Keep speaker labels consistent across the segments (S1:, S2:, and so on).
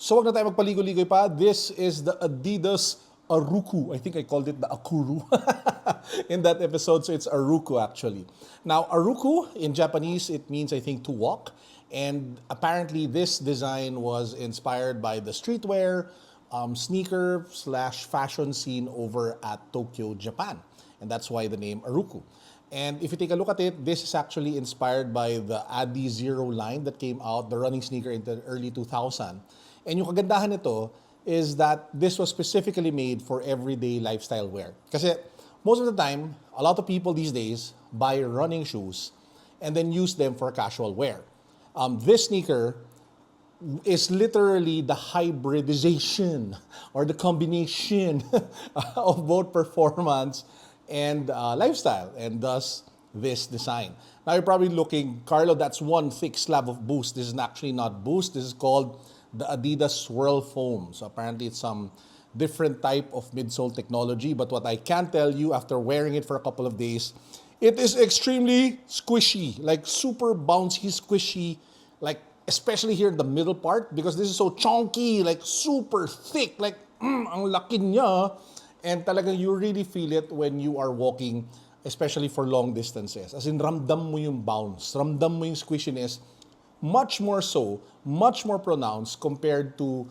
S1: So wag na tayo magpaligoy-ligoy pa. This is the Adidas Aruku. I think I called it the Akuru in that episode. So it's Aruku actually. Now, Aruku in Japanese, it means I think to walk. And apparently this design was inspired by the streetwear, sneaker / fashion scene over at Tokyo, Japan. And that's why the name Aruku. And if you take a look at it, this is actually inspired by the Adizero line that came out, the running sneaker in the early 2000. And yung kagandahan nito is that this was specifically made for everyday lifestyle wear. Kasi most of the time, a lot of people these days buy running shoes and then use them for casual wear. This sneaker is literally the hybridization or the combination of both performance and lifestyle, and thus this design. Now you're probably looking, Carlo, that's one thick slab of Boost. This is actually not Boost. This is called the Adidas Swirl Foam. So apparently it's some different type of midsole technology. But what I can tell you after wearing it for a couple of days, it is extremely squishy, like super bouncy, squishy, like especially here in the middle part because this is so chunky, like super thick, like ang laki niya. And talagang you really feel it when you are walking, especially for long distances. As in, ramdam mo yung bounce, ramdam mo yung squishiness, much more so, much more pronounced compared to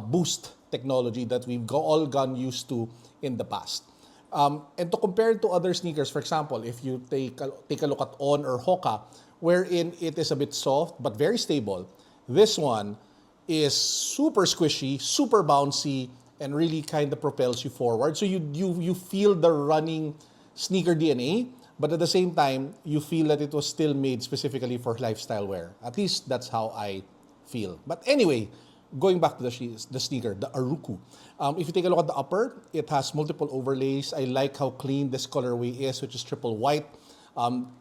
S1: Boost technology that we've all gone used to in the past. And to compare it to other sneakers, for example, if you take a look at On or Hoka, wherein it is a bit soft but very stable, this one is super squishy, super bouncy, and really kind of propels you forward. So you feel the running sneaker DNA, but at the same time, you feel that it was still made specifically for lifestyle wear. At least that's how I feel. But anyway, going back to the sneaker, the Aruku. If you take a look at the upper, it has multiple overlays. I like how clean this colorway is, which is triple white.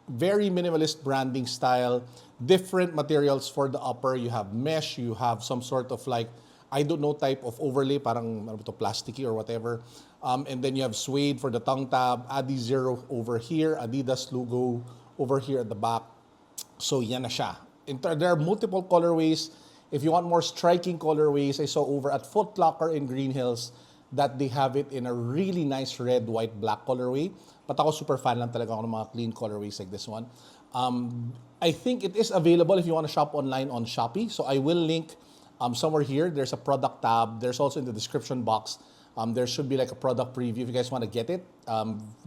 S1: Very minimalist branding style. Different materials for the upper. You have mesh, you have some sort of like, I don't know, type of overlay, parang ano to, plasticky or whatever. And then you have suede for the tongue tab, Adizero over here, Adidas logo over here at the back. So yan na siya. There are multiple colorways. If you want more striking colorways, I saw over at Foot Locker in Green Hills that they have it in a really nice red, white, black colorway. But ako super fan lang talaga ako ng mga clean colorways like this one. I think it is available if you want to shop online on Shopee. So I will link somewhere here. There's a product tab. There's also in the description box. There should be like a product preview if you guys want to get it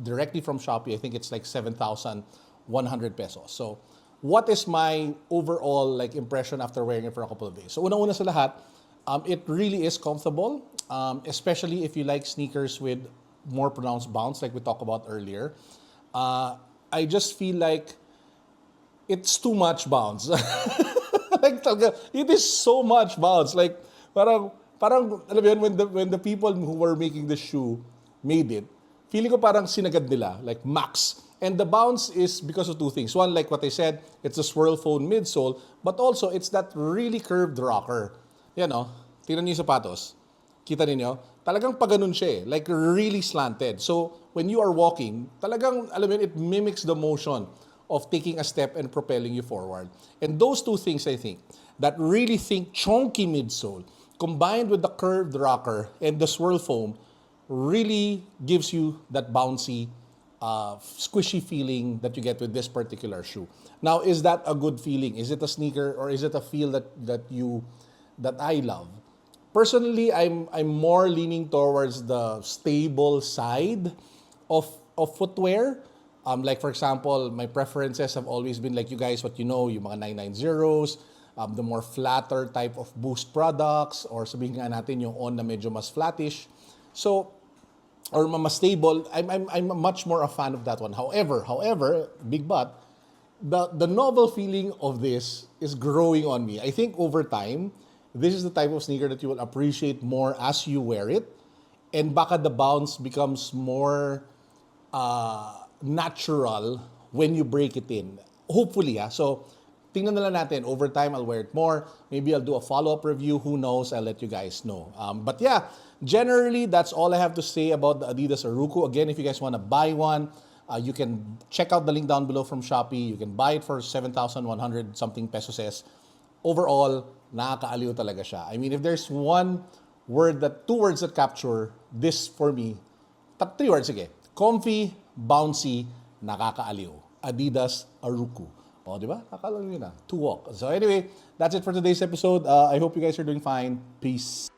S1: directly from Shopee. I think it's like 7,100 pesos. So what is my overall like impression after wearing it for a couple of days? So una-una sa lahat, it really is comfortable, especially if you like sneakers with more pronounced bounce like we talked about earlier. I just feel like it's too much bounce. Like talaga, it is so much bounce. Like parang alam mo yun, when the people who were making the shoe made it, feeling ko parang sinagad nila, like max. And the bounce is because of two things. One, like what I said, it's a swirl foam midsole, but also it's that really curved rocker. Yan o, tingnan niyo yung sapatos. Kita ninyo? Talagang paganon siya eh, like really slanted. So when you are walking, talagang, alam mo yun, it mimics the motion of taking a step and propelling you forward. And those two things, I think, that really think chunky midsole, combined with the curved rocker and the swirl foam, really gives you that bouncy, squishy feeling that you get with this particular shoe. Now, is that a good feeling? Is it a sneaker or is it a feel that I love? Personally, I'm more leaning towards the stable side of footwear. Like for example, my preferences have always been like you guys, what you know, yung mga 990s, the more flatter type of Boost products, or sabihin nga natin yung On na medyo mas flattish. So, or mas stable, I'm much more a fan of that one. However, big but, the novel feeling of this is growing on me. I think over time, this is the type of sneaker that you will appreciate more as you wear it. And baka the bounce becomes more natural when you break it in. Hopefully, So, tingnan na lang natin. Over time, I'll wear it more. Maybe I'll do a follow-up review. Who knows? I'll let you guys know. But yeah, generally, that's all I have to say about the Adidas Aruku. Again, if you guys want to buy one, you can check out the link down below from Shopee. You can buy it for 7,100 something pesos. Overall, nakakaaliw talaga siya. I mean, if there's two words that capture this for me, three words, sige. Comfy, bouncy, nakakaaliw. Adidas Aruku. O, di ba? Nakakaaliw yun na. To walk. So anyway, that's it for today's episode. I hope you guys are doing fine. Peace.